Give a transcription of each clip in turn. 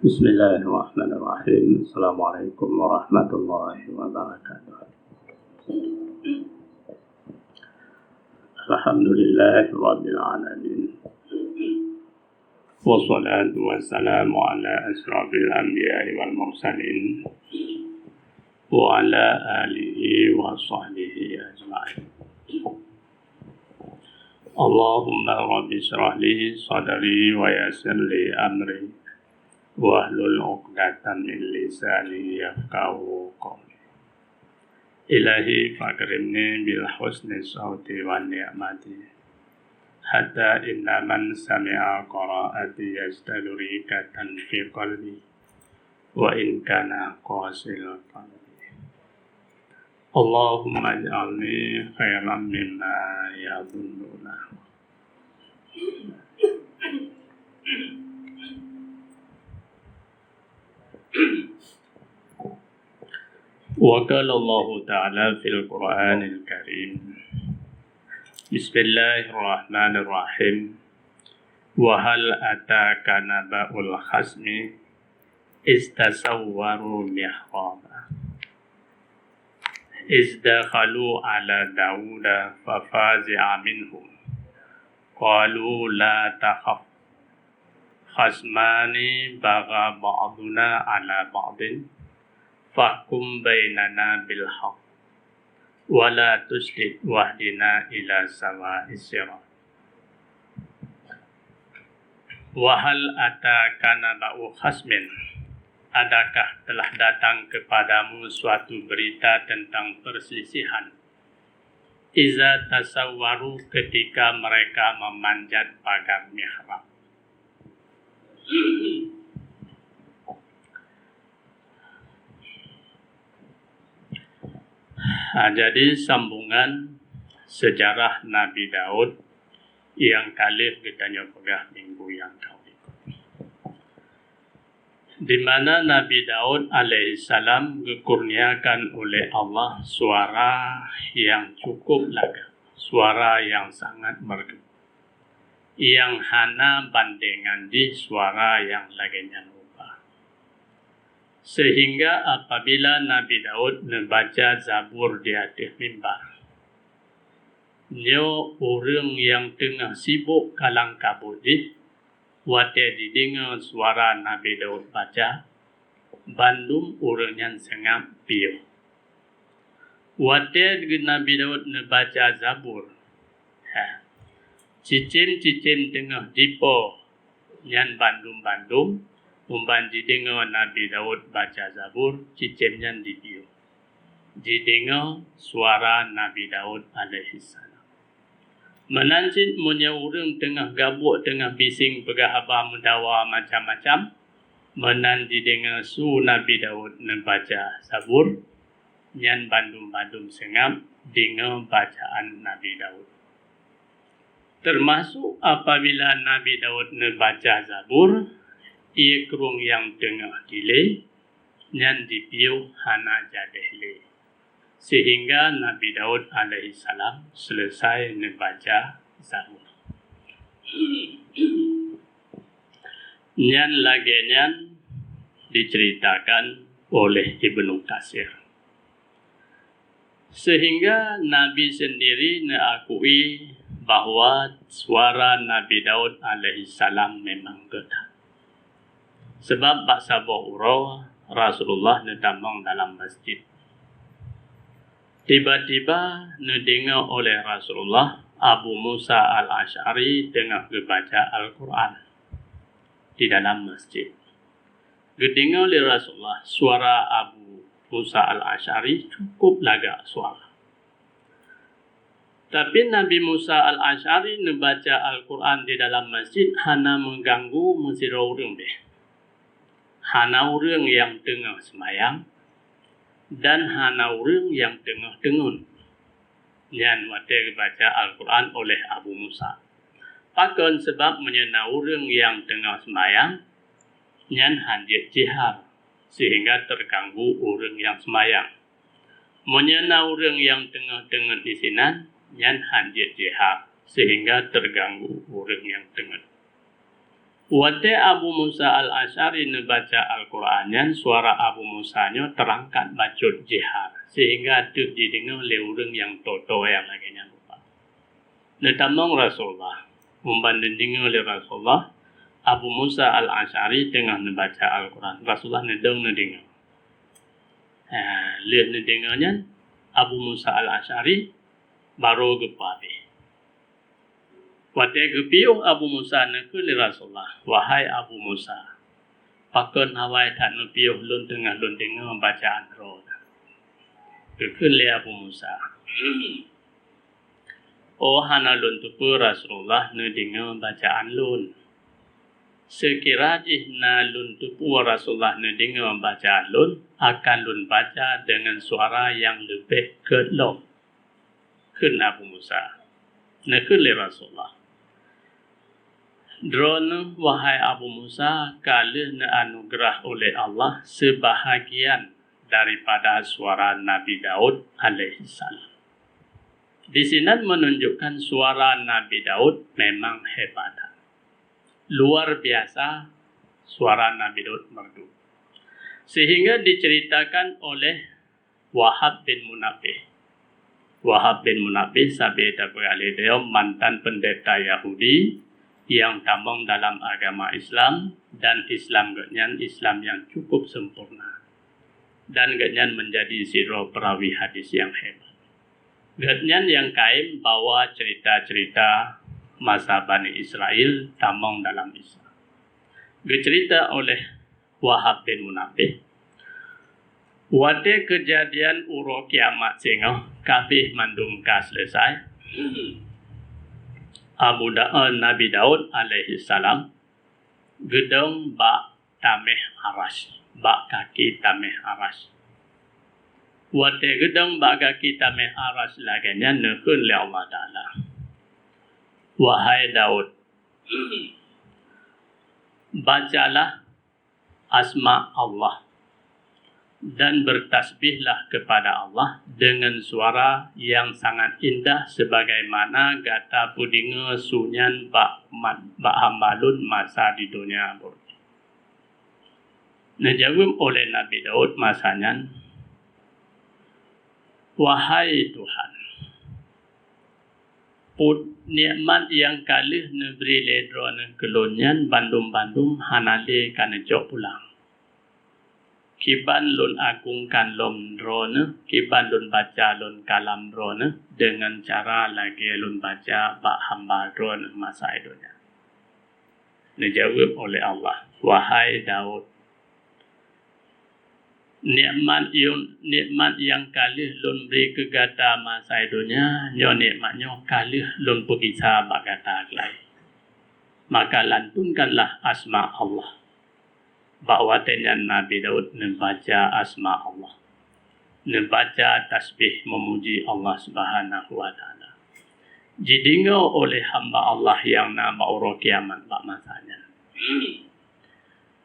Bismillahirrahmanirrahim. Assalamualaikum warahmatullahi wabarakatuh. Alhamdulillahirabbil alamin. Wassalatu wassalamu ala asyrafil anbiya'i wal mursalin wa ala alihi wa sahbihi ajma'in. Allahumma rabbi shrah li sadri wa yassir li amri wahlul 'uqdatam min lisani yafqahu qawli. Ilahi fakrimni bil husni sauti wan ni'mati hatta inna man sami'a qira'ati yastadri katan fi qalbi wa in kana qasil qalbi. Allahumma ij'alni khairan mimma yadhunnuna. وقال الله تعالى في القرآن الكريم بسم الله الرحمن الرحيم وهل أتاك نبأ الخصم إذ تصوروا محرابا إذ دخلوا على داود ففزع منهم قالوا لا تخف خصمان بغى بعضنا على بعض فاحكم بيننا بالحق ولا تشرك واهدنا إلى سواء الصراط. Wahal ataka naba'u khasmin, adakah telah datang kepadamu suatu berita tentang perselisihan? Iza tasawwaru, ketika mereka memanjat pagar mihrab. Jadi sambungan sejarah Nabi Daud yang kali kita nyopegah minggu yang kau ikut. Di mana Nabi Daud alaihissalam dikurniakan oleh Allah suara yang cukup laga, suara yang sangat merdu, yang hana bandingan di suara yang laganya lupa. Sehingga apabila Nabi Daud membaca Zabur di atas mimbar, nyo orang yang tengah sibuk kalang kabut wate didengar suara Nabi Daud baca, bandum orang yang sengap piu. Wate Nabi Daud membaca Zabur, cicim-cicim tengah dipo yang bandum-bandum, umban didengar Nabi Daud baca Zabur, cicimnya dipiu. Didengar suara Nabi Daud alaihissalam. Menanjit munya orang tengah gabuk, tengah bising, pegahaba mendawa macam-macam. Menan didengar su Nabi Daud membaca Zabur, yang bandum-bandum sengap, dengar bacaan Nabi Daud. Termasuk apabila Nabi Daud membaca Zabur, ia kerung yang tengah delay, yang dipiu hana jadeh. Sehingga Nabi Daud alaihissalam selesai membaca Zabur. Yang laginya diceritakan oleh Ibnu Katsir. Sehingga Nabi sendiri mengakui bahawa suara Nabi Daud alaihissalam memang getar. Sebab bak sabah urau Rasulullah nedamang dalam masjid. Tiba-tiba nedengar oleh Rasulullah Abu Musa al-Ash'ari tengah membaca Al-Quran di dalam masjid. Didengar oleh Rasulullah suara Abu Musa al-Ash'ari cukup lagak suara. Tapi Nabi Musa al-Ash'ari membaca Al-Quran di dalam masjid hana mengganggu masjid orang deh. Hana orang yang tengah semayang dan hana orang yang tengah dengun. Yang waktu baca Al-Quran oleh Abu Musa. Pakon sebab menyena orang yang tengah semayang, yang hanjit jihar sehingga terganggu orang yang semayang. Menyena orang yang tengah dengun di sini, yang hanjit jihar sehingga terganggu orang yang tengah. Wate Abu Musa al-Asy'ari baca Al-Qurannya, suara Abu Musanya terangkat bacot jihar. Sehingga tu didengar oleh orang yang toto yang lagi lupa. Netamang Rasulullah. Membanding dengar oleh Rasulullah. Abu Musa al-Asy'ari tengah membaca Al-Quran. Rasulullah nedong dengar. Lihat dengarnya Abu Musa al-Asy'ari baru gepabe. Waktu gepiuh Abu Musa naku li Rasulullah. Wahai Abu Musa, pakon hawai tak nupiuh lun tengah lun dengar bacaan roh. Kekun li Abu Musa. Oh hana lun tupu Rasulullah nu dengar bacaan lun. Sekira jihna lun tupu Rasulullah nu dengar bacaan lun, akan lun baca dengan suara yang lebih gelap. Kun Abu Musa. Nakun li Rasulullah. Drone wahai Abu Musa, kalau anugerah oleh Allah sebahagian daripada suara Nabi Daud alaihissalam. Di sini menunjukkan suara Nabi Daud memang hebat. Luar biasa suara Nabi Daud merdu. Sehingga diceritakan oleh Wahab bin Munabbih. Wahab bin Munabbih sabda beralih dia mantan pendeta Yahudi yang tambang dalam agama Islam, dan Islam genyan Islam yang cukup sempurna, dan genyan menjadi siro perawi hadis yang hebat. Genyan yang kaim bawa cerita-cerita masa Bani Israel tambang dalam Islam. Dicerita oleh Wahab bin Munabbih. Wate kejadian uro kiamat singa kabeh mandum ka selesai. Nabi Daud alaihi salam gedong bak tameh aras, bak kaki tameh aras. Wate gedong bak kaki tameh aras laganya nekun li Allah Ta'ala. Wahai Daud, bacalah asma Allah dan bertasbihlah kepada Allah dengan suara yang sangat indah sebagaimana gata pudinga sunyan bak hambalun masa di dunia burdi. Najawab oleh Nabi Daud masanya, wahai Tuhan, put nikmat yang kalih neberi ledron kelonyan bandum-bandum hanale kana jok pulang. Kiban lun agungkan lom drone, kiban lun baca lun kalam drone dengan cara lagi lun baca bak hamba drone masa idunya. Dijawab oleh Allah, wahai Daud, nikmat yang kalih lun beri kegata masa idunya, nyo nikmatnya kalih lun pergi sahabat kata lain. Maka lantunkanlah asma Allah. Bahawa Nabi Daud membaca asma Allah, membaca tasbih memuji Allah Subhanahu wa Ta'ala. Jidingo oleh hamba Allah yang nama uro kiamat bak masanya.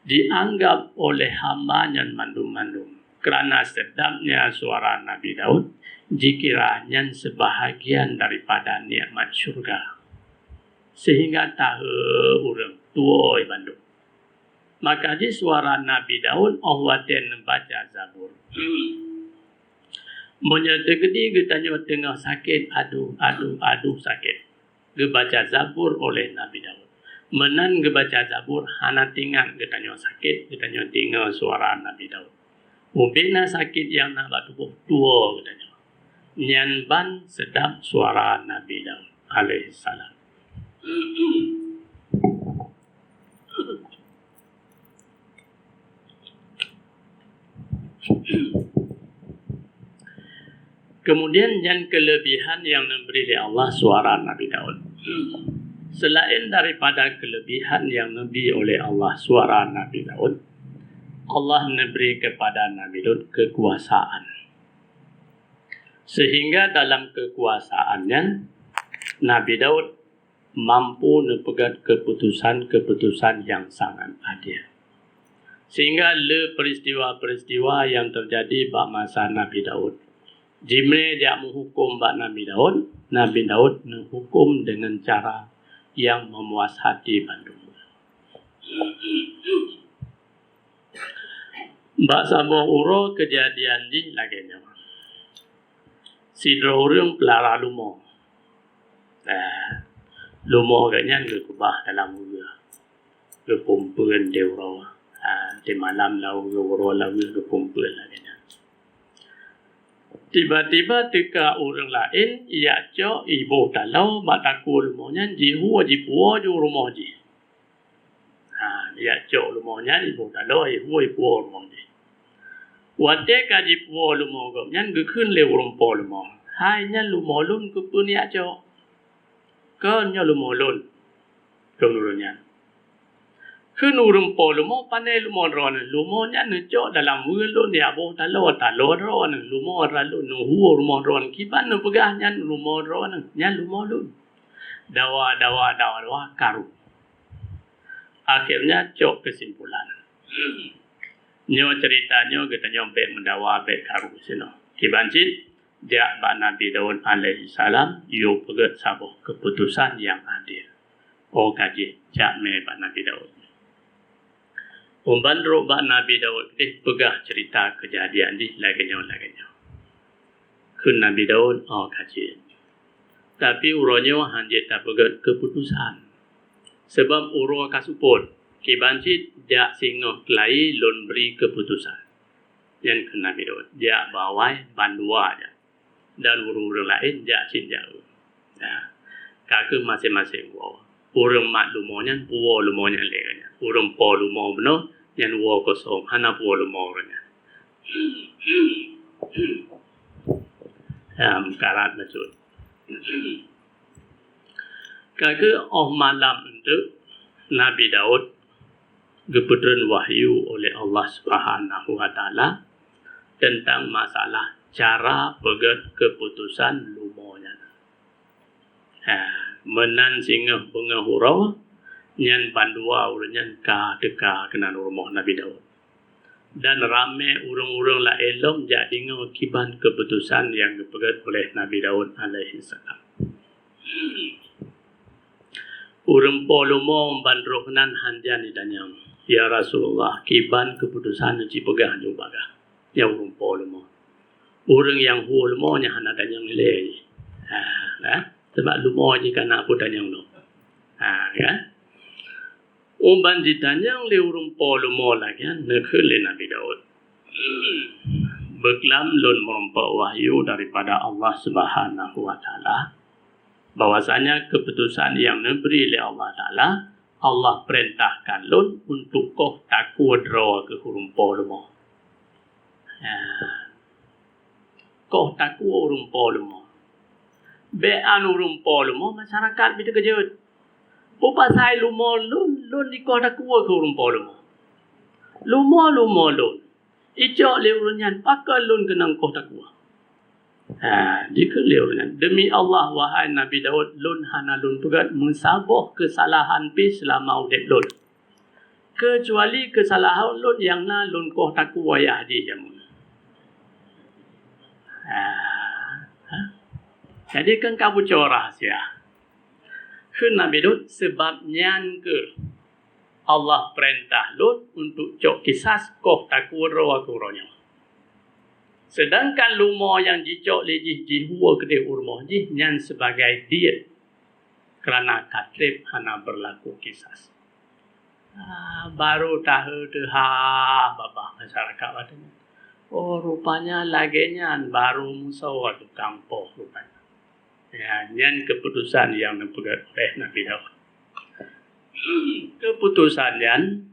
Dianggap oleh hambanya mandum-mandum kerana sedapnya suara Nabi Daud, dikiranya sebahagian daripada nikmat syurga. Sehingga tahu orang tua bandung. Maka di suara Nabi Daud, Allah dan baca Zabur. Menyata gede, getanya tengah sakit, aduh sakit. Gebaca Zabur oleh Nabi Daud. Menan gebaca Zabur, hana tinggal getanya sakit, getanya tinggal suara Nabi Daud. Ubina sakit yang nak tubuh tua getanya. Nyan ban sedap suara Nabi Daud alaihissalam. Kemudian yang kelebihan yang diberi oleh Allah suara Nabi Daud. Selain daripada kelebihan yang diberi oleh Allah suara Nabi Daud, Allah memberi kepada Nabi Daud kekuasaan. Sehingga dalam kekuasaannya, Nabi Daud mampu memegang keputusan-keputusan yang sangat adil. Sehingga peristiwa-peristiwa yang terjadi pada masa Nabi Daud, jimne dia menghukum bak Nabi Daud menghukum dengan cara yang memuas hati bandung. Mbak Sabah uro kejadian di laganya. Si orang pelara lumo. Lumo agaknya ke kubah dalam gua. Ke pompen dia uro. Di malam lau ke uro lau ke pompen laganya. Tiba-tiba teka orang lain, ia cok ibu talau mataku lumonya jihu jipuo ju rumah ji. Ia cok lumonya ibu talau ibu rumah ji. Wate ka jipuo lumoh gomnya gekun le urumpo lumoh. Hanya lumoh lun kupun ia cok. Kanya lumoh lun. Kemudian. Kun urumpo lumoh pandai lumoh ron. Lumohnya necok dalam wulun ya boh talau ron. Lumoh ralun nuhu lumoh ron. Kiban nu pegahnya lumoh ron. Nya lumoh lun. Dawa karu. Akhirnya cok kesimpulan. Nyo ceritanya kita nyampe mendawa be karu sino. Kibancit dia ba Nabi Daud alaihi salam yo pegat sabuh keputusan yang adil. Kaji jak me ba Nabi Daud. Umbandro ba Nabi Daud pegah cerita kejadian di laganya. Kun Nabi Daud kaji. Tapi uronyo hanya tak pegat keputusan. Sebab uro kasuput kibancit dia singoh kelai lon beri keputusan. Yang ke Nabi Daud dia bawai bandua aja. Dan urung lain dia cint jauh. Kaku masing-masing wow. Urung mat lumonya, puo lumonya leganya. Urung po lumo beno, yang wo kosong, hana puo lumo orangnya. Karat macam. Kaku malam untuk Nabi Daud diberikan wahyu oleh Allah Subhanahu Wa Taala tentang masalah cara pegat keputusan lumonya. Menan singa bunga hurau nyan bandua urunyan ka deka kena rumah Nabi Daud. Dan rame urung-urung la elom jadi ngakiban keputusan yang dipegat oleh Nabi Daud alaihi salam. Urung polumo bandrohnan hanjan idanyang. Ya Rasulullah, kiban keputusan ci pegah juga. Ya urung polumo. Urung yang hulmo nya hanadanyang le. Sebab lumo jika nak pudanyang lo. Kan? Umban jitanyang le urung polumo lagi nekhule Nabi Daud. Beklam lun merompak wahyu daripada Allah Subhanahu Wa Taala. Bahwasanya keputusan yang diberi oleh Allah Ta'ala, Allah perintahkan lun untuk kau takut draw ke hurumpo lumo. Kau takut hurumpo lumo. Be'an hurumpo lumo, masyarakat bisa kejut. Pupa saya lumo lun di kau takut ke hurumpo lumo. Lumo lun. Icok lewurunyan, pakai lun kenang kau takut. Jika liurnya demi Allah wahai Nabi Daud lun hana lun pegat mensabah kesalahan pi selama udip lun kecuali kesalahan lun yang na lun koh taku wayah di jamun. Jadi kan kamu corah sia kun Nabi Daud sebabnya ke Allah perintah lun untuk cok kisas koh taku rawa kuronya. Sedangkan lumo yang dicok lejih jihua kedai urmoh jih nyan sebagai diet kerana katrib hana berlaku kisas. Baru tahu babah masyarakat katanya. Rupanya laginya baru musawa tu kampung rupanya. Nyan keputusan yang dipegat oleh Nabi Daud. Keputusan yang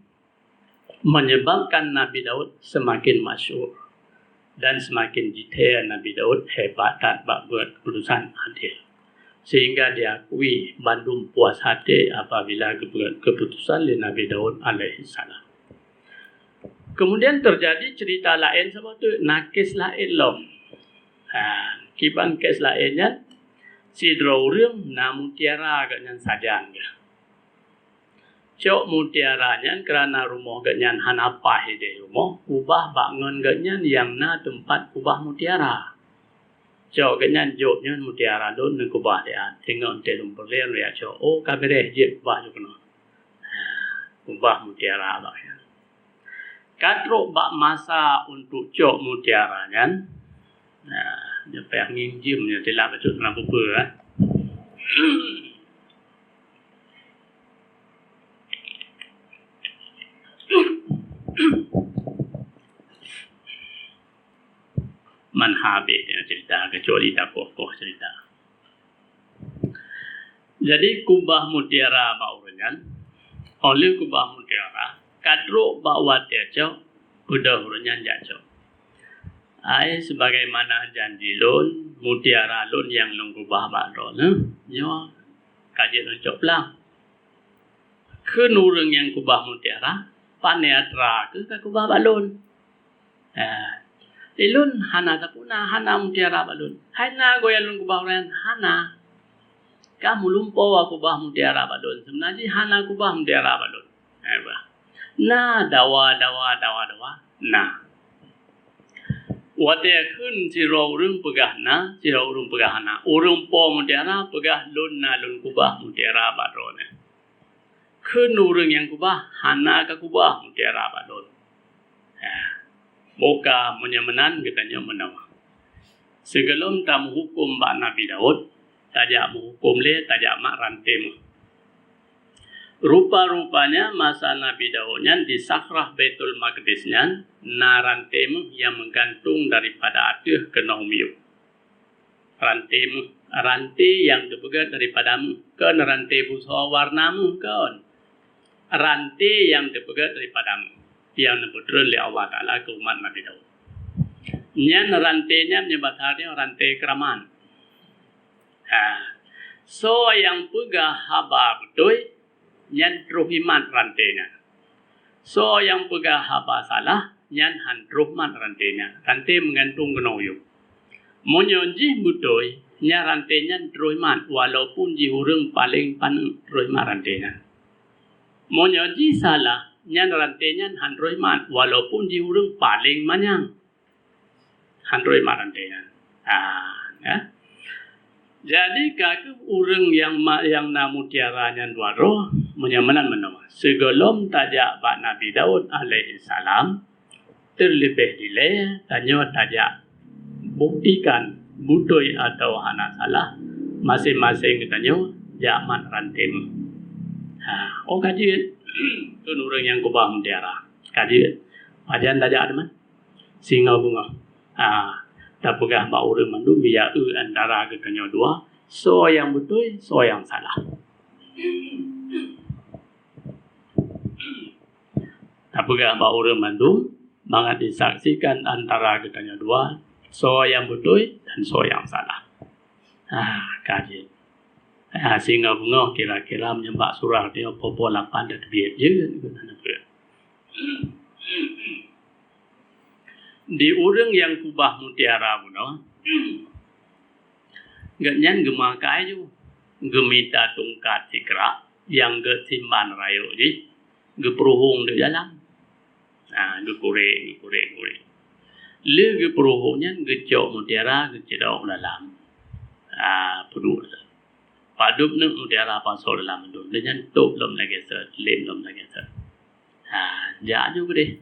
menyebabkan Nabi Daud semakin masyhur. Dan semakin detail Nabi Daud hebat tak buat keputusan adil. Sehingga diakui Bandung puas hati apabila keputusan oleh Nabi Daud alaihi salam. Kemudian terjadi cerita lain sebab tu nakis lain loh. Kiban kes lainnya si draurung namun tiara agaknya sajang ke. Cok mutiaranya kerana rumah ganyan hanapah ide rumah ubah bangun ganyan yang na tempat ubah mutiara. Cok ganyan joknya mutiara don nak ubah dia tinggal telum berlian dia cok kabere je ubah juga no. kubah mutiara bak ya. Kadruk bak masa untuk cok mutiara kan. Nah, dia payah nginjim dia tilap betul dalam buku kan. Manhabis yang cerita kecuali tak kokoh cerita. Jadi kubah mutiara bauranyan oleh kubah mutiara kadruk bawa tiacau udah uranyan jacau. Ai sebagaimana janji lun mutiara lun yang long kubah bakro nyo kaji loncok pelang. Kenurung yang kubah mutiara paneatra ke kubah balun. Ilun hana tapuna hana mutiara balun. Hana goyan lun kubah ren hana. Kamu lumpau aku bah mutiara balun. Sebenarnya hana aku bah mutiara balun. Nah dawa. Nah. Wate kun siro urung pegah na, siro urung pegah na. Urung po mutiara pegah lun na lun kubah mutiara balun. Kun urung yang kubah hana ka kubah mutiara balun. Moga menyamanan katanya menawa. Sebelum tak menghukum Mbak Nabi Daud, tajak menghukum le, tajak mak rantim. Rupa-rupanya masa Nabi Daudnya di sakrah Baitul Maqdisnya, na rantim yang menggantung daripada aduh ke naumiu. Rantai yang dipegat daripadamu, kan rantai busa warnamu kan. Rantai yang dipegat daripadamu. Yang diputrul oleh Allah Ta'ala ke umat Nabi Daud. Nyan rantainya menyebut harinya rantai keraman. So yang pegah haba betul, nyan teruhimat rantainya. So yang pegah haba salah, nyan handruhmat rantainya. Rantai menggantung ke nauyuk. Monyonjih betul, nyan rantainya teruhimat, walaupun jihurung paling paneng teruhimat rantainya. Monyonjih salah, nyan rantainya handroimat walaupun diurung paling manyang handroimat rantainya. Ya. Jadi kakek urang yang namutiara nyan duaro menyamanan menawa. Sebelum tajak Pak Nabi Daud alaihi salam terlebih dile tanyo tajak buktikan butoi atau hana salah masing-masing tanyo jaman rantim. Oh kaji tu orang yang kubah mutiara. Kaji ajan tajak ada man. Singa bunga. Tak pegah bau orang mandu biar antara ketanya dua. So yang betul, so yang salah. Tak pegah bau orang mandu bangat disaksikan antara ketanya dua. So yang betul dan so yang salah. Kaji. Singa bunga kira-kira menyembah surah dia popo 8 dan biar je di urang yang kubah mutiara buno ganyan gemakai ju gemita tungkat sikra yang ge simban rayo ji ge peruhung di dalam ge kure le ge peruhungnya ge cok mutiara ge cedok dalam pedu padup nung mutiara pasol dalam itu dengan top lom lagi set lem lom lagi set jauh gede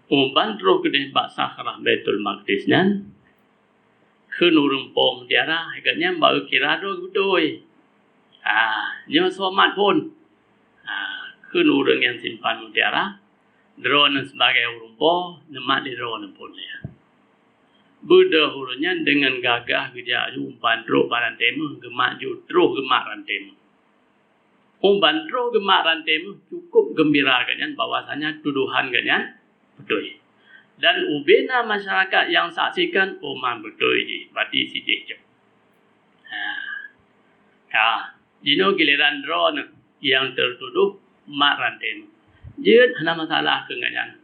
bandro gede bak sakrah Baitul Maqdisnya kenurung pom mutiara agaknya baru kira do betul nyo somat pun kenurung yang simpan mutiara drone sebagai urung po nemat di drone pun ya. Buddha hurunya dengan gagah gejak umpan truk barantemu gemak jutru gemak rantemu. Umpan truk gemak rantemu cukup gembira ganyan bahwasanya tuduhan ganyan betul. Dan ubena masyarakat yang saksikan oman betul ji berarti si je. Jino giliran drone yang tertuduh mak rantemu. Jeut hana masalah ke ganyan.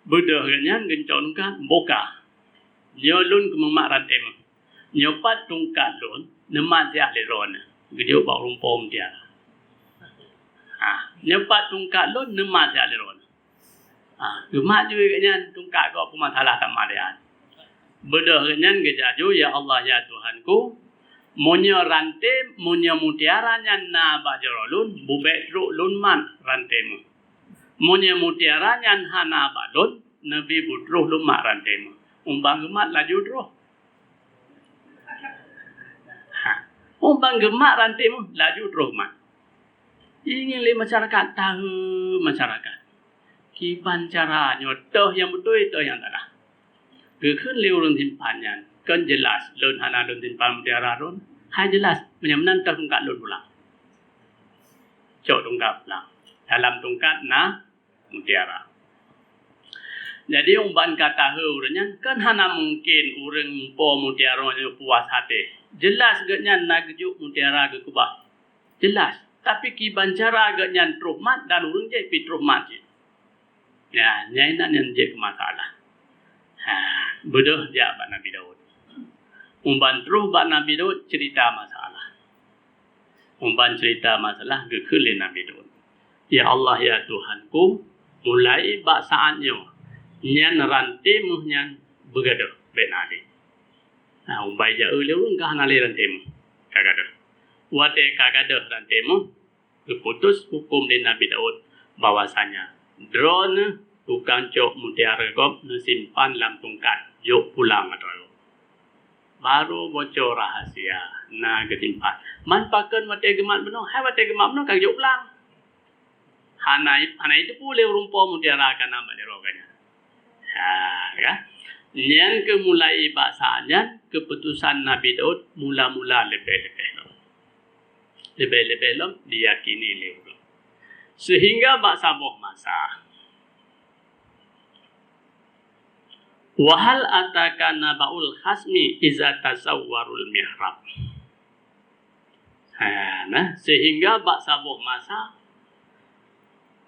Buddha ganyan gencon kan boka. Nyolun ke memak rantem. Nyopat tungkat lun nemat dia leron. Gejo bau rumpom dia. Nyopat tungkat lun nemat dia leron. Gemak juga ganyan tungkat kau pemasalah tak marian. Buddha ganyan gejaju ya Allah ya Tuhanku. Munyo rante, munyo mutiara nyan na bajaro lun, bubek truk lun man rante mu. Munyo mutiara nyan hana balun, nabi budruh lun mak rante mu. Umbang gemat laju druh. Umbang gemat rante mu, laju druh mak. Ingin le masyarakat tahu masyarakat. Kiban cara nyotoh yang betul itu yang tak lah. Kekun liu lun timpan nyan. Kan jelas lun hana lun timpan mutiara lun. Hai jelas menyamanan tungkat lun pulang. Cok tungkat pulang. Dalam tungkat na mutiara. Jadi umban kata urangnya kan hana mungkin urang po mutiara nya puas hati. Jelas agaknya nak gejuk mutiara ke kubah. Jelas. Tapi kiban cara agaknya truhmat dan urang je pi truhmat je. Ya, nyai nak yang je masalah. Bodoh je bak Nabi Daud. Umban terus bak Nabi Daud cerita masalah. Umban cerita masalah kekele Nabi Daud. Ya Allah ya Tuhanku, mulai bak saatnya nyan rantai mu nyan begaduh benari. Umbai ja uleu engkah nali rantai mu. Kagaduh. Wate kagaduh rantai mu keputus hukum di Nabi Daud bahwasanya drone tukang cok mutiara kop simpan dalam tungkat yuk pulang atau baru bocor rahasia na ketimpan man pakan mate gemat beno hai mate gemat beno kag yuk pulang hana itu pule rumpo mutiara kana baleroganya ya nyen ke mulai bahasanya keputusan Nabi Daud mula-mula lebih-lebih diyakini lewat sehingga bak sabuh masa wahal ataka nabaul khasmi iza tasawwarul mihrab. Sehingga bak sabuh masa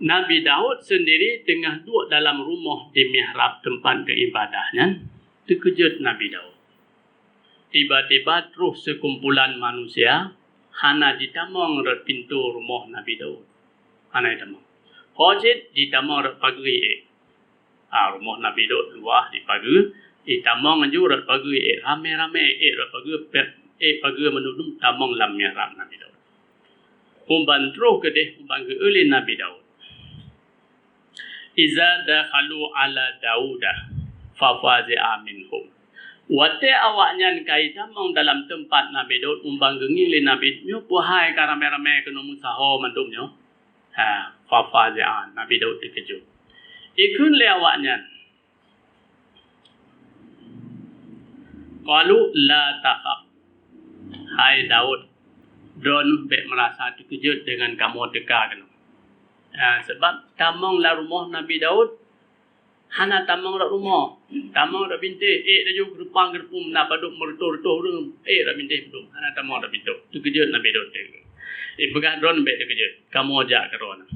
Nabi Daud sendiri tengah duduk dalam rumah di mihrab tempat keibadahnya, terkejut Nabi Daud. Tiba-tiba terus sekumpulan manusia hana ditamong rat pintu rumah Nabi Daud. Hana ditamong. Hojit ditamong rat pagri rumah Nabi Daud luah di pagi tamong anju rat pagi rame-rame rat pagi menudum tamong lam mihrab Nabi Daud. Umban terus ke deh umban ke oleh Nabi Daud. Iza dakhalu ala Dauda fa fazi'a minhum. Wate awaknya kai tamong dalam tempat Nabi Daud umbang gengi le Nabi nyo puhai ka rame-rame kena musaho mandum nyo. Fa fazi'a Nabi Daud terkejut. Ikun le awaknya. Qalu la takhaf. Hai Daud, don be merasa terkejut dengan kamu dekat. Sebab tamong la rumah Nabi Daud hana tamong rak rumah. Tamong rak bintik laju gerupang gerpum na paduk mertur-tur rung rak bintik bedum. Hana tamong rak bintuk. Terkejut Nabi Daud. Begah don be terkejut. Kamu ajak ke rona.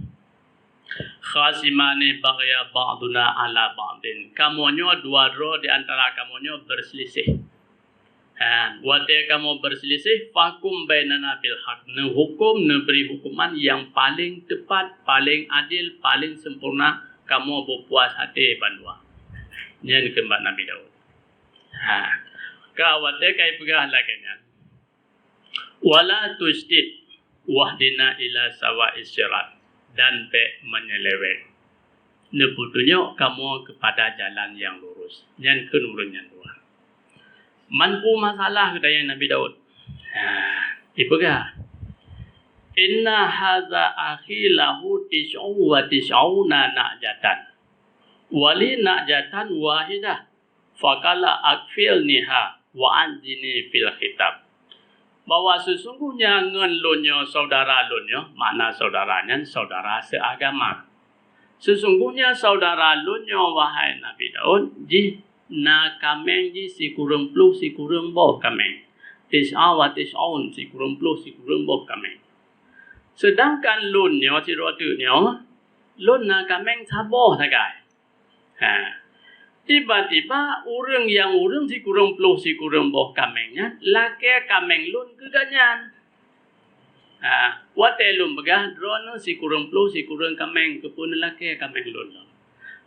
Khasimane baghya ba'duna ala ba'din. Kamonyo dua ro di antara kamonyo berselisih. Wate kamu berselisih fakum bainana bil haq. Ne hukum ne beri hukuman yang paling tepat, paling adil, paling sempurna. Kamu berpuas hati bandua. Ini kembat Nabi Daud. Ka wate kai pegah laganya. Wala tusdid wahdina ila sawa'is sirat. Dan be menyeleweng. Nebutunya kamu kepada jalan yang lurus. Yang kenurun yang dua. Mampu masalah kedaya Nabi Daud. Ipegah. Inna haza akhi lahu tis'u wa tis'una na'jatan. Wali na'jatan wahidah. Fakala akfil niha wa anzini fil khitab. Bahwa sesungguhnya ngen lunyo saudara lunyo, makna saudaranya saudara seagama. Sesungguhnya saudara lunyo wahai Nabi Daud, ji na kameng ji si kurang puluh si kurang boh kameng. Tis'a wa tis'un si kurang puluh si kurang boh kameng. Sedangkan lunyo si rotunyo, lun na kameng saboh sagai. Tiba-tiba orang yang orang si kurang puluh si kurang boh kamengnya laki kameng lun keganyan. Wate lun begah drone si kurang puluh si kurang kameng kepun laki kameng lun.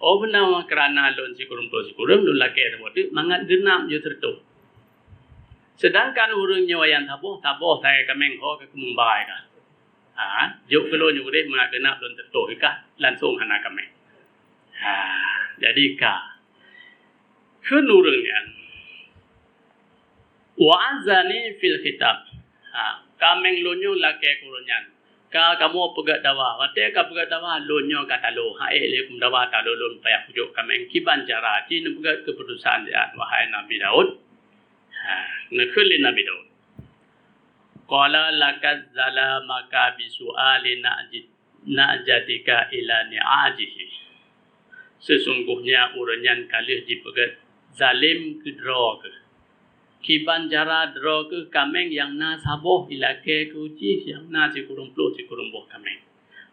Oh benar kerana lun si kurang puluh si kurang lun laki waktu mangat genap je tertuh. Sedangkan urang nyawayan taboh saya kameng ho ke kumbai ka. Juk kelo nyure mengakena belum tentu ka langsung hana kameng. Jadi ka kenurangnya wa'azani fil khitab. Kameng lonyo lake kurunyan. Ka kamu pegat dawa. Wate ka pegat dawa lonyo kata lo. Le kum dawa ta lo lon payah pujuk kameng kiban cara ci ne pegat keputusan dia wahai Nabi Daud. Nekeli Nabi Daud. Qala lakad zalamaka bisu'ali na'jatika ila ni'ajihi. Sesungguhnya uranyan kalih dipegat zalim kedro ke. Kiban jara dro ke kameng yang na saboh ilake ke uji yang na si kurung boh kameng.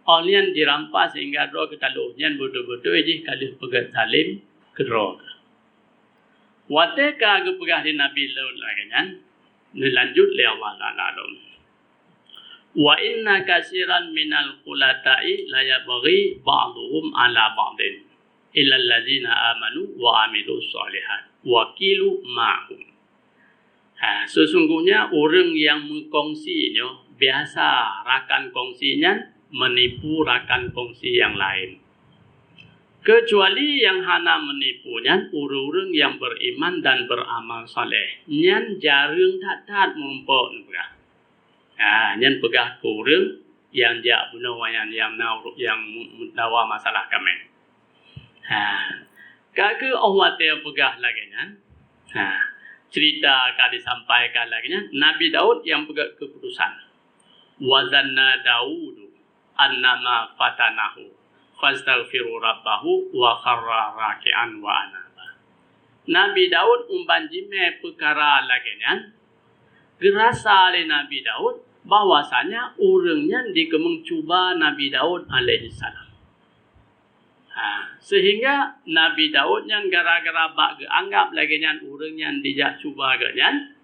Olian dirampas sehingga dro ke taluh. Yang bodoh-bodoh je kalih pegat zalim kedro ke. Wate ka ke pegah di Nabi Daud lagi kan. Lanjut le Allah ta'ala. Wa inna kasiran minal khulatai la yabghi ba'dhum ala ba'din illa allazina amanu wa amilus solihat wa qilu ma'hum. Sesungguhnya orang yang mengkongsinya biasa rakan kongsinya menipu rakan kongsi yang lain. Kecuali yang hana menipunya orang-orang yang beriman dan beramal saleh. Nyan jarang tak mumpuk pegah. Nyan pegah orang yang jak bunawayan yang nawa masalah kami. Kaki Allah dia pegah lagi nyan. Cerita kali disampaikan lagi nyan. Nabi Daud yang pegah keputusan. Wazanna Daudu annama fatanahu. Fastaghfiru rabbahu wa kharra raki'an wa anaba. Nabi Daud umbanjime perkara lagi nyan. Gerasa oleh Nabi Daud bahwasanya orangnya dikemeng cuba Nabi Daud alaihi salam. Sehingga Nabi Daud yang gara-gara bak anggap lagi nyan orang yang dijak cuba ke nyan,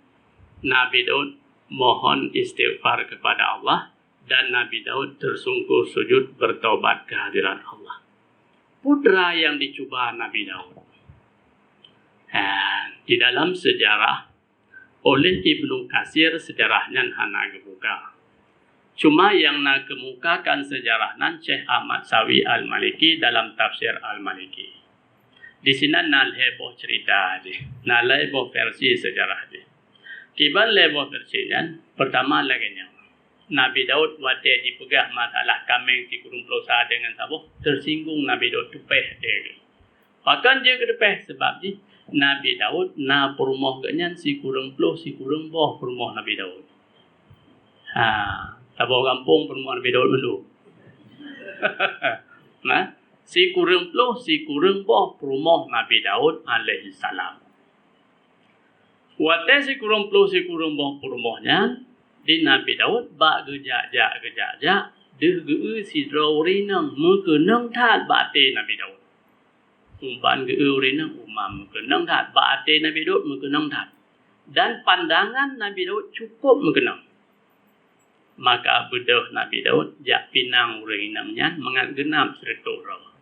Nabi Daud mohon istighfar kepada Allah dan Nabi Daud tersungkur sujud bertobat kehadiran Allah. Putra yang dicuba Nabi Daud. Di dalam sejarah oleh Ibnu Katsir sejarahnya hana kebuka. Cuma yang nak kemukakan sejarah nan Syekh Ahmad Sawi Al-Maliki dalam tafsir Al-Maliki. Di sini nal heboh cerita aja, nal heboh versi sejarah aja. Kiban heboh versinya pertama lagi nya. Nabi Daud waktu dipegah masalah kameng di kurung pelosa dengan saboh tersinggung Nabi Daud tupeh dia. Bahkan dia kedepeh sebab ni Nabi Daud na perumah ganyan si kurung peloh si kurung boh perumah Nabi Daud. Tabaw kampung perumah Nabi Daud dulu. Si kurung peloh si kurung boh perumah Nabi Daud alaihi salam. Waktu si kurung peloh si kurung boh perumahnya di Nabi Daud bak gejak deh si drawrinang mengenang tat bate Nabi Daud. Umpan geurinang umam mengenang tat bate Nabi Daud mengenang tat. Dan pandangan Nabi Daud cukup mengenang. Maka bedah Nabi Daud jak pinang urinangnya mengat genap serta roh.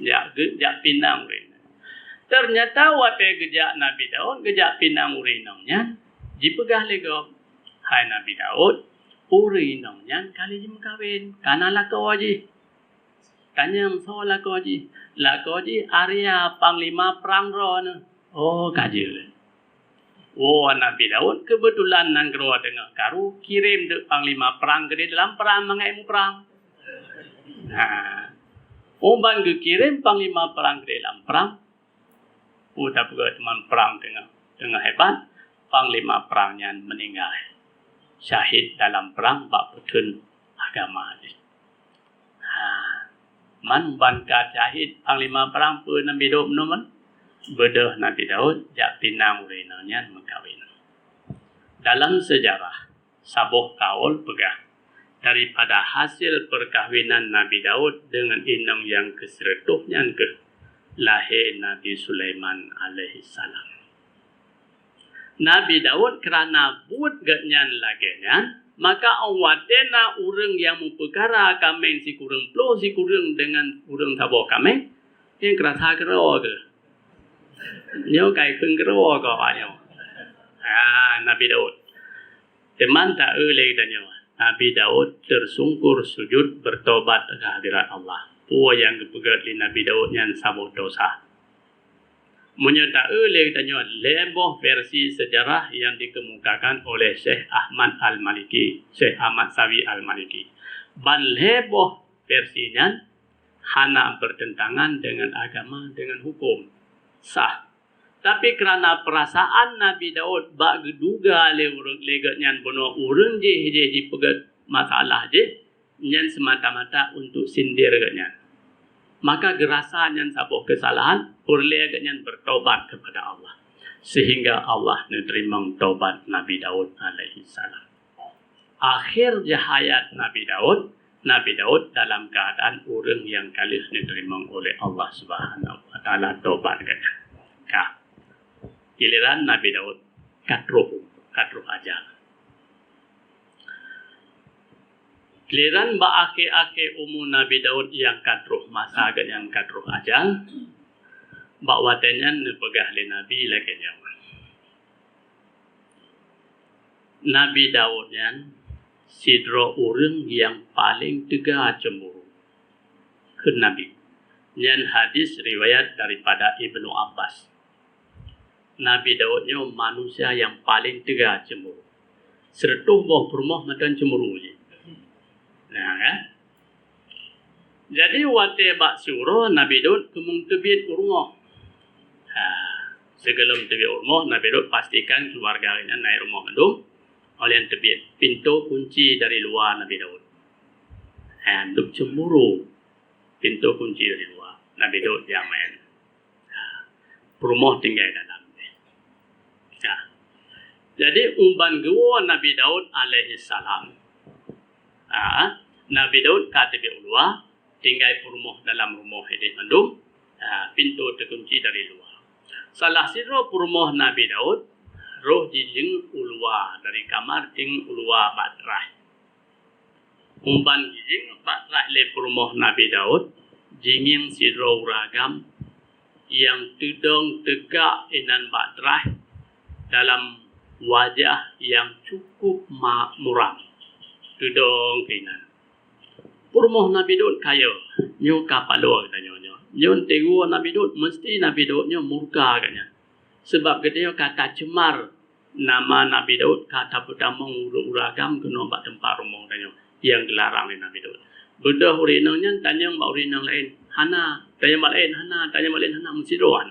Jak pinang urinang. Ternyata waktu gejak Nabi Daud, gejak pinang urinangnya, dipegah lego. Hai Nabi Daud, urinangnya kali jim kawin, kana lako aji. Kanyang so lako aji. Lako aji Arya Panglima Perang Ron. Oh kajil. Oh Nabi Daud kebetulan nang keluar dengan karu kirim dek Panglima Perang ke dalam perang mengai perang. Umban ke kirim Panglima Perang ke dalam perang. Udah juga teman perang dengan hebat. Panglima perangnya meninggal. Syahid dalam perang bak petun agama ni. Man banka syahid Panglima perang pun Nabi Daud meneman. Bedah Nabi Daud jak pinang urinanya mengkawin. Dalam sejarah saboh kaul pegah daripada hasil perkahwinan Nabi Daud dengan inang yang keseretuhnya ke lahir Nabi Sulaiman alaihi salam. Nabi Daud kerana buat ganyan laginya, maka awatena orang yang memperkara kameng si kurang dengan orang saboh kameng yang kerasa kero ke. Nyo kai khung kero ko nyo. Nabi Daud. Teman tak oleh tanya. Nabi Daud tersungkur sujud bertobat ke hadirat Allah. Puan yang kepegat li Nabi Daud yang sabuh dosa. Menyata oleh tanya leboh versi sejarah yang dikemukakan oleh Syekh Ahmad Al-Maliki, Syekh Ahmad Sawi Al-Maliki. Ban leboh versinya hana bertentangan dengan agama, dengan hukum. Sah. Tapi kerana perasaan Nabi Daud bak geduga le urang legatnya bono urang je pegat masalah je nyan semata-mata untuk sindir gatnya. Maka gerasan yang sabuh kesalahan urle gatnya bertobat kepada Allah sehingga Allah menerima taubat Nabi Daud alaihi salam. Akhir hayat Nabi Daud dalam keadaan urang yang kalis diterima oleh Allah Subhanahu wa taala taubat gatnya. Giliran Nabi Daud katruh ajal. Giliran akhir umur Nabi Daud yang katruh masa yang katruh ajal, bak watenyan nepegah le Nabi lagi nyawa. Nabi Daud yang sidro urang yang paling tegak cemburu ke Nabi. Yang hadis riwayat daripada Ibnu Abbas. Nabi Daudnya manusia yang paling tegak cemburu. Sertuh boh rumah makan cemburu je. Nah kan? Jadi waktu bak syuro Nabi Daud kemung tebit rumah. Sebelum tebit rumah Nabi Daud pastikan keluarganya naik rumah mendung oleh tebit pintu kunci dari luar Nabi Daud. Duk cemburu pintu kunci dari luar Nabi Daud yang main. Rumah tinggal dalam. Jadi umban gua Nabi Daud alaihi salam. Nabi Daud kata dia ulua tinggal rumah dalam rumah ini mandum pintu terkunci dari luar. Salah siro rumah Nabi Daud roh jijing ulua dari kamar ting ulua batrah. Umban jijing batrah le rumah Nabi Daud jingin siro ragam yang tudung tegak inan batrah dalam wajah yang cukup muram. Tudung kainan. Rumah Nabi Daud kaya. Nyo kapalo kita nyo. Nyo tegu Nabi Daud mesti Nabi Daud nyo murka katnya. Sebab kita kata cemar nama Nabi Daud kata pertama uragam kena bak tempat rumah kita nyo yang dilarang oleh Nabi Daud. Bedah urinangnya tanya mbak urinang lain. Hana, tanya mbak lain Hana, tanya mbak lain Hana mesti doan.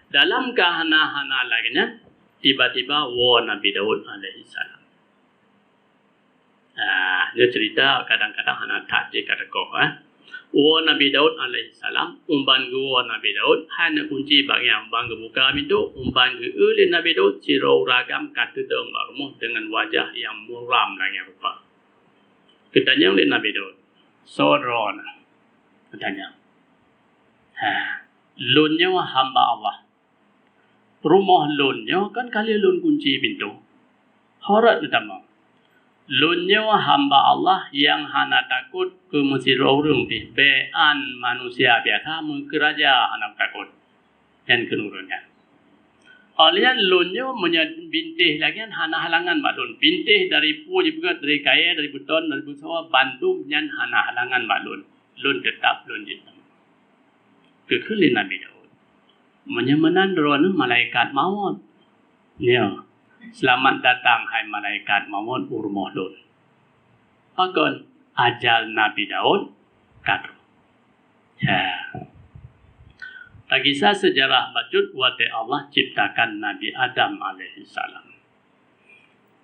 Dalam kahana-hana laginya, tiba-tiba Nabi Daud alaihi salam. Dia cerita kadang-kadang hana tak je kata kau. Nabi Daud alaihi salam, umban gua Nabi Daud, hanya kunci bagian bangga buka pintu, umban gua Nabi Daud, sirau ragam kata dong rumah dengan wajah yang muram lagi rupa. Ketanya oleh Nabi Daud, Saudara, ketanya, lunnya hamba Allah. Rumah lunnya kan kali lun kunci pintu. Horat utama. Lunnya hamba Allah yang hana takut ke mesir orang di bean manusia biasa mengkeraja hana takut dan kenurunnya. Alian lunnya bintih lagi hana halangan balun. Bintih dari puji juga dari kaya dari beton dari busawa Bandung yang hana halangan balun. Lun tetap lun jitam. Kekulin Nabi Daud. Menyemanan drone malaikat maut. Ya. Selamat datang hai malaikat maut urmoh lun. Pakon ajal Nabi Daud kata. Kisah sejarah bajut wate Allah ciptakan Nabi Adam alaihi salam.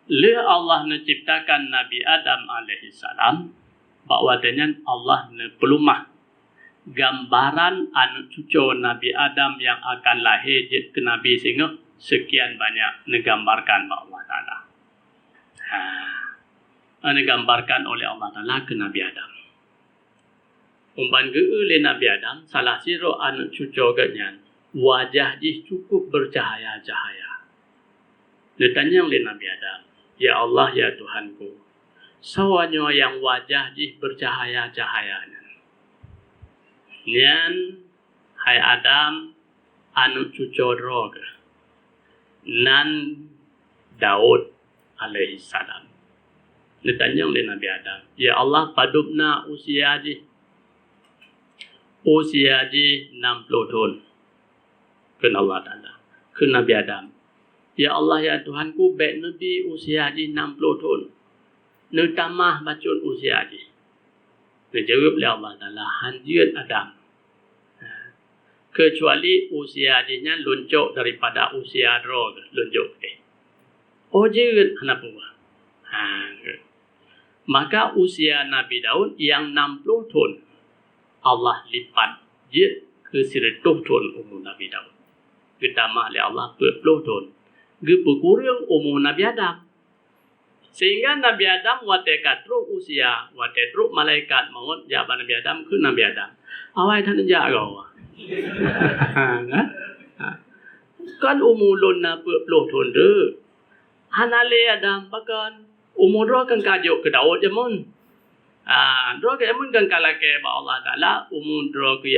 Le Allah menciptakan Nabi Adam alaihi salam, bakwatenya Allah pelumah gambaran anak cucu Nabi Adam yang akan lahir ke Nabi sehingga sekian banyak digambarkan oleh Allah Ta'ala. Digambarkan oleh Allah Ta'ala ke Nabi Adam. Umpan oleh Nabi Adam, salah siro anak cucu ganyan, wajah dia cukup bercahaya-cahaya. Dia tanya oleh Nabi Adam, Ya Allah, ya Tuhanku, sawanya yang wajah dia bercahaya-cahayanya. Nian Hai Adam anu cucodro ke nan Daud alaihi salam. Ditanya oleh Nabi Adam, ya Allah padupna usia ji 60 tahun. Ke Allah Ta'ala. Ke Nabi Adam. Ya Allah ya Tuhanku, baik Nabi usia ji 60 tahun. Nu tamah bacun usia ji. Dijawab oleh Allah Ta'ala, hanjian Adam. Kecuali usia jinya luncuk daripada usia roh. Luncuk. Oh jerit anak buah. Maka usia Nabi Daud yang 60 tahun Allah lipat dia ke 100 tahun umur Nabi Daud. Ditambah oleh Allah 40 tahun. Berkurang umur Nabi Adam. Sehingga Nabi Adam waktu katruk usia, waktu truk malaikat maut jabat Nabi Adam ke Nabi Adam. Awai tak nak kau. Kan umur lun na 40 tahun tu. Hanale Adam bahkan umur roh kan kajuk ke Daud je mun. Roh ke mun kan kalake ba Allah Taala umur roh ke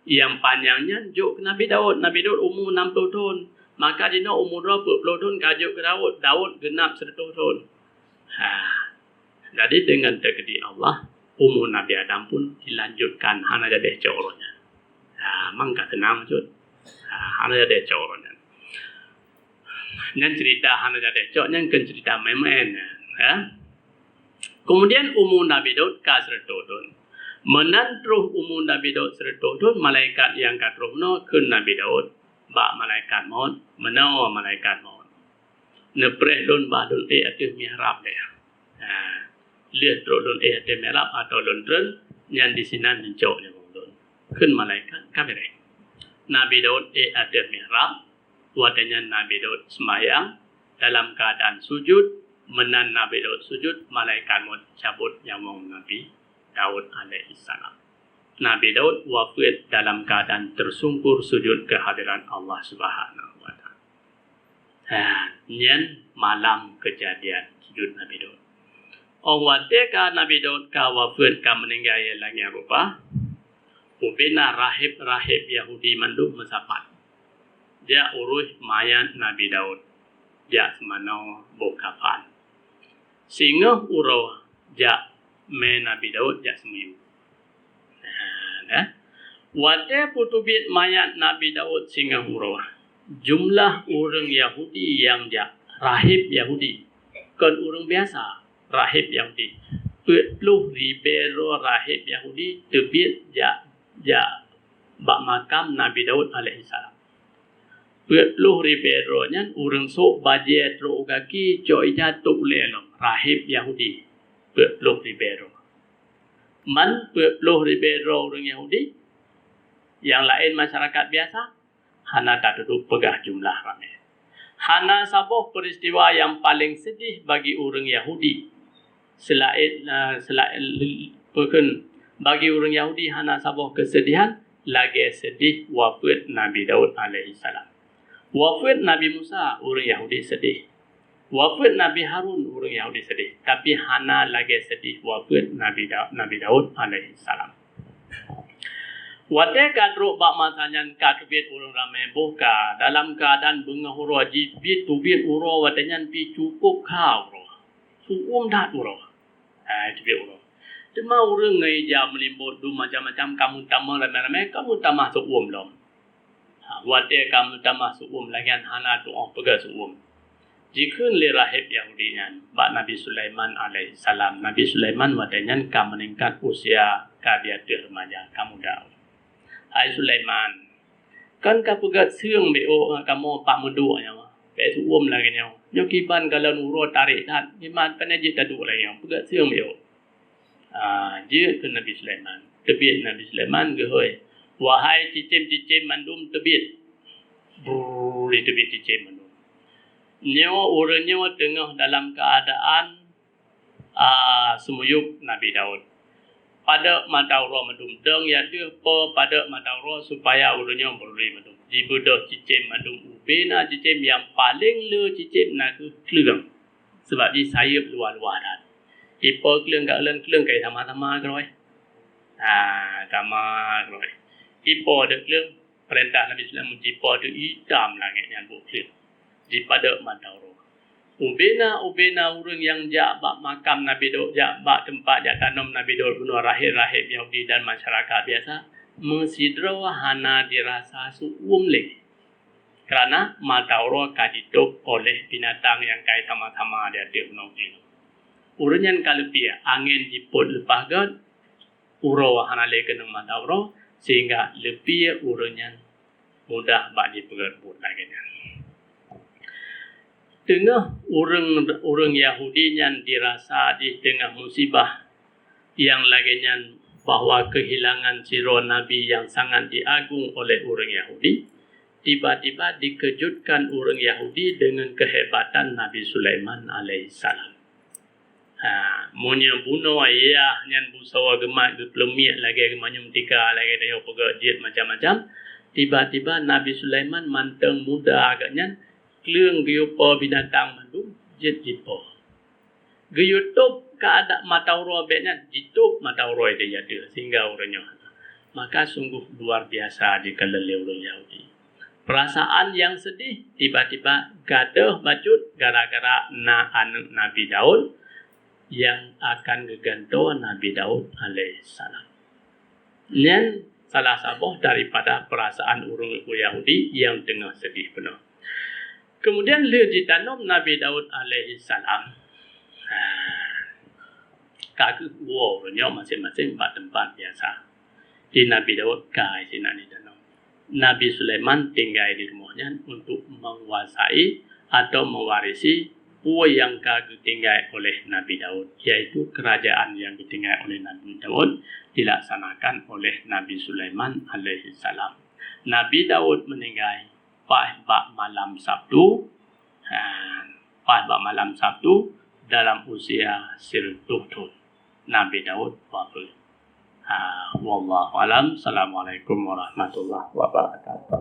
yang panjangnya juk ke Nabi Daud. Nabi Daud umur 60 tahun. Maka dina umur roh 40 tahun kajuk ke Daud. Daud genap 100 tahun. Jadi dengan takdir Allah umur Nabi Adam pun dilanjutkan hana jadi corongnya. Mangka tenang cut. Hana jadi corongnya. Yang cerita hana jadi cok, yang kan cerita main-main. Kemudian umur Nabi Daud ke 100 tahun. Menantruh umur Nabi Daud 100 tahun, malaikat yang katruhno ke Nabi Daud, ba malaikat maut, menawa malaikat maut. Nepreh lun ba lun atus mihrab dia. Lihat lun atus mihrab atau lun dren yang di sini mencok yang lun. Kun malaikat kabere. Nabi Daud atus mihrab. Wadanya Nabi Daud sembahyang dalam keadaan sujud, menan Nabi Daud sujud, malaikat maut cabut nyawa Nabi Daud alaihi salam. Nabi Daud wafat dalam keadaan tersungkur sujud kehadiran Allah Subhanahu wa taala. Nyen malam kejadian sujud Nabi Daud. Wadeka Nabi Daud ka wafat ka meninggal lagi rupa. Ubina rahib Yahudi mandum mesapat. Dia urus mayat Nabi Daud. Dia semana bokafan. Sehingga urus dia Nabi Daud dia semiyu. Wadah putubit mayat Nabi Daud sehingga urus. Jumlah orang Yahudi yang dia rahib Yahudi. Kan orang biasa rahib Yahudi. 40,000 rahib Yahudi tebit dia bak makam Nabi Daud alaihi salam. 40,000 nya orang sok bajet ro kaki coi jatuh lelom rahib Yahudi 40,000 man 40,000 orang Yahudi yang lain masyarakat biasa hana tak duduk pegah jumlah ramai. Hana sabuh peristiwa yang paling sedih bagi orang Yahudi selain bagi orang Yahudi hana sabuh kesedihan lagi sedih wafat Nabi Daud alaihi salam. Wafat Nabi Musa, orang Yahudi sedih. Wafat Nabi Harun, orang Yahudi sedih. Tapi hana lagi sedih wafat Nabi Daud alaihi salam. Wate kadruk bak masanya kadbit orang ramai buka dalam keadaan bengahuro jibit tubit uro watenya pi cukup kau uro. Suum dak uro. Jibit uro. Cuma orang ngai jam melimbut du macam-macam kamu tamah ramai-ramai kamu tamah suum dom. Wadah kamu tamah suum lagian hana doa pegang suum. Jika le rahib Yahudi nya, bak Nabi Sulaiman alaihi salam, Nabi Sulaiman wadahnya kamu meningkat usia dia remaja kamu dah. Hai Sulaiman, kan kamu pegang siang beo kamu pamudu nya, be suum lagi nya. Nyokiban kalau nuro tarik dat, iman penajit tadu lagi nya, pegang siang beo. Dia ke Nabi Sulaiman, tebit Nabi Sulaiman gehoi. Wahai cicim-cicim mandum tebit. Buri tebit cicim mandum. Nyawa orangnya tengah dalam keadaan semuyuk Nabi Daud. Pada mata Allah mandum. Deng ya dia pada mata Allah supaya orangnya beri mandum. Jibudah cicim mandum. Ubena cicim yang paling le cicim nak keleng. Sebab dia sayap luar-luar dah. Ipa keleng kat keleng kaya sama-sama keroi. Sama keroi. Ipo de klem perintah Nabi Sulaiman jipo de hitam langit yang buklin di pada Matauro. Ubena urang yang jak bak makam Nabi Daud, jak bak tempat jak tanam Nabi Daud bunuh rahib-rahib Yahudi dan masyarakat biasa mesidro hana dirasa suum le. Kerana Matauro kaditup oleh binatang yang kai sama-sama dia bunuh itu. Urang yang kalupia angin jiput lepas god uro hana le kena Matauro sehingga lebih urang yang mudah bak dipegerbut lagi. Tengah orang Yahudi yang dirasa di tengah musibah yang laginya bahawa kehilangan sirah Nabi yang sangat diagung oleh orang Yahudi, tiba-tiba dikejutkan orang Yahudi dengan kehebatan Nabi Sulaiman alaihissalam. Munya bunuh ayah yang busawa gemak geplemiak lagi gemanyum tika lagi dia pegajit macam-macam. Tiba-tiba Nabi Sulaiman manteng muda agaknya keling giyupo binatang mandu jet jipo. Giyutup keadaan Matauro beknya jitup Matauro itu jadi sehingga orangnya. Maka sungguh luar biasa dikelele orang Yahudi. Perasaan yang sedih tiba-tiba gaduh bacut gara-gara anak Nabi Daud yang akan geganto Nabi Daud alaihissalam. Ini salah satu daripada perasaan orang Yahudi yang tengah sedih penuh. Kemudian dia ditanam Nabi Daud alaihissalam. Kaki orangnya masing-masing tempat biasa. Di Nabi Daud kai sini ditanam. Nabi Sulaiman tinggal di rumahnya untuk menguasai atau mewarisi yang ditinggal oleh Nabi Daud, yaitu kerajaan yang ditinggal oleh Nabi Daud dilaksanakan oleh Nabi Sulaiman alaihissalam. Nabi Daud meninggal pada malam Sabtu, dalam usia 100 tahun. Nabi Daud wafat. Wallahu alam. Assalamualaikum warahmatullahi wabarakatuh.